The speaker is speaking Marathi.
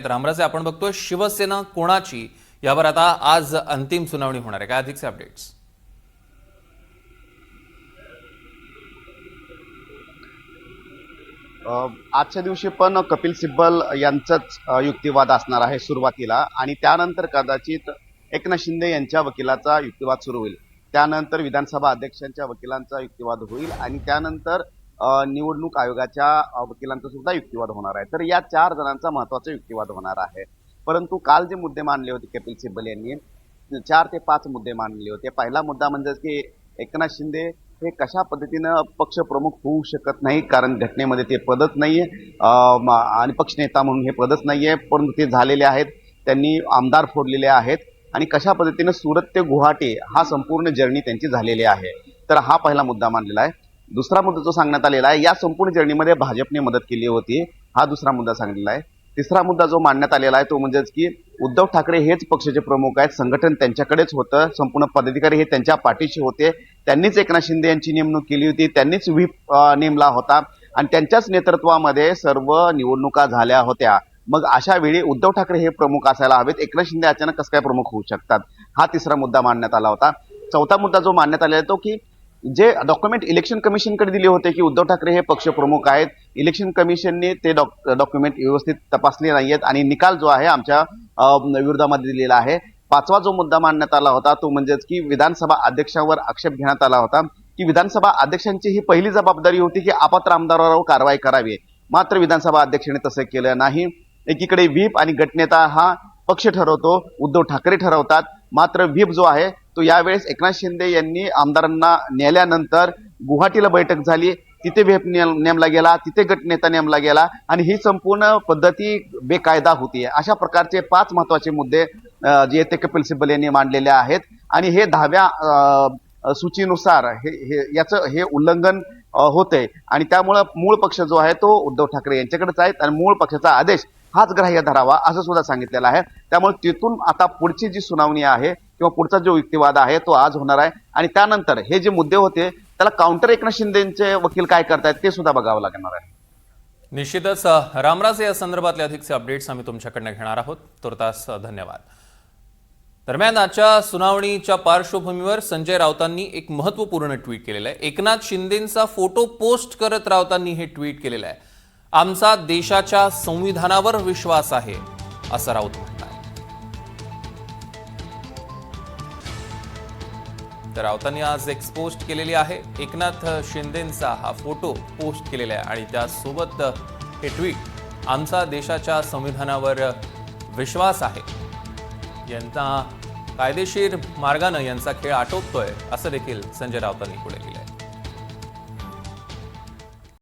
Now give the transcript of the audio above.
रामराजे आपण बघतोय शिवसेना कोणाची यावर आता आज अंतिम सुनावणी होणार आहे। काय अधिकचे अपडेट्स? आजच्या दिवशी पण कपिल सिब्बल यांचाच युक्तिवाद असणार आहे सुरुवातीला, आणि त्यानंतर कदाचित एकनाथ शिंदे यांच्या वकिलाचा युक्तिवाद सुरू होईल। त्यानंतर विधानसभा अध्यक्षांच्या वकिलांचा युक्तिवाद होईल आणि त्यानंतर निवडणूक आयोगाच्या वकिलांचा सुद्धा युक्तिवाद होणार आहे। तर या 4 जणांचा महत्त्वाचा युक्तिवाद होणार आहे। परंतु काल जे मुद्दे मांडले होते कपिल सिब्बल यांनी 4 ते 5 मुद्दे मांडले होते। पहिला मुद्दा म्हणजे की एकनाथ शिंदे हे कशा पद्धतीनं पक्षप्रमुख होऊ शकत नाही, कारण घटनेमध्ये ते पदच नाहीये आणि पक्षनेता म्हणून हे पदच नाहीये, परंतु ते झालेले आहेत। त्यांनी आमदार फोडलेले आहेत आणि कशा पद्धतीनं सुरत ते गुवाहाटी हा संपूर्ण जर्नी त्यांची झालेली आहे। तर हा पहिला मुद्दा मांडलेला आहे। दुसरा मुद्दा जो सांगण्यात आलेला आहे, या संपूर्ण जर्नीमध्ये भाजपने मदत केली होती, हा दुसरा मुद्दा सांगितलेला आहे। तिसरा मुद्दा जो मांडण्यात आलेला आहे तो म्हणजे की उद्धव ठाकरे हेच पक्षाचे प्रमुख आहेत, संघटन त्यांच्याकडेच होतं, संपूर्ण पदाधिकारी हे त्यांच्या पाठीशी होते, त्यांनीच एकनाथ शिंदे यांची नेमणूक केली होती, त्यांनीच व्हीप नेमला होता आणि त्यांच्याच नेतृत्वामध्ये सर्व निवडणुका झाल्या होत्या। मग अशा वेळी उद्धव ठाकरे हे प्रमुख असायला हवेत, एकनाथ शिंदे अचानक कसं काय प्रमुख होऊ शकतात, हा तिसरा मुद्दा मांडण्यात आला होता। चौथा मुद्दा जो मांडण्यात आलेला तो की जे डॉक्युमेंट इलेक्शन कमिशनकडे दिले होते की उद्धव ठाकरे हे पक्षप्रमुख आहेत, इलेक्शन कमिशनने ते डॉक्युमेंट व्यवस्थित तपासले नाहीयेत आणि निकाल जो आहे आमच्या विरोधामध्ये दिलेला आहे। पाचवा जो मुद्दा मांडण्यात आला होता तो म्हणजेच की विधानसभा अध्यक्षांवर आक्षेप घेण्यात आला होता की विधानसभा अध्यक्षांची ही पहिली जबाबदारी होती की अपात्र आमदारावर कारवाई करावी, मात्र विधानसभा अध्यक्षांनी तसं केलं नाही। एकीकडे व्हीप आणि गटनेता हा पक्ष ठरवतो, उद्धव ठाकरे ठरवतात, मात्र व्हीप जो आहे तो यावेळेस एकनाथ शिंदे यांनी आमदारांना नेल्यानंतर गुवाहाटीला बैठक झाली, तिथे व्हीप नेमला गेला, तिथे गटनेता नेमला गेला आणि ही संपूर्ण पद्धती बेकायदा होती। अशा प्रकारचे 5 महत्वाचे मुद्दे जे ते कपिल सिब्बल यांनी मांडलेले आहेत आणि हे 10व्या सूचीनुसार हे उल्लंघन होते आणि त्यामुळे मूळ पक्ष जो आहे तो उद्धव ठाकरे यांच्याकडेच आहे आणि मूळ पक्षाचा आदेश हाच ग्राह्य धरावा असं सुद्धा सांगितलेलं आहे। त्यामुळे तिथून आता पुढची जी सुनावणी आहे किंवा पुढचा जो युक्तिवाद आहे तो आज होणार आहे आणि त्यानंतर हे जे मुद्दे होते त्याला काउंटर एकनाथ शिंदेचे वकील काय करतायत ते सुद्धा बघावं लागणार आहे। निश्चितच रामराजे या संदर्भातले अधिकचे अपडेट्स आम्ही तुमच्याकडनं घेणार आहोत। तुर्तास धन्यवाद। दरम्यान आजच्या सुनावणीच्या पार्श्वभूमीवर संजय राऊतांनी एक महत्त्वपूर्ण ट्विट केलेलं आहे। एकनाथ शिंदेंचा फोटो पोस्ट करत राऊतांनी हे ट्विट केलेलं आहे। आमचा देशाच्या संविधानावर विश्वास आहे असं राऊत म्हणतात। तर राऊतांनी आज एक पोस्ट केलेली आहे, एकनाथ शिंदेंचा हा फोटो पोस्ट केलेला आहे आणि त्यासोबत हे ट्विट, आमचा देशाच्या संविधानावर विश्वास आहे, यांचा कायदेशीर मार्गाने यांचा खेळ आटोपतोय असं देखील संजय राऊतांनी पुढे केलं।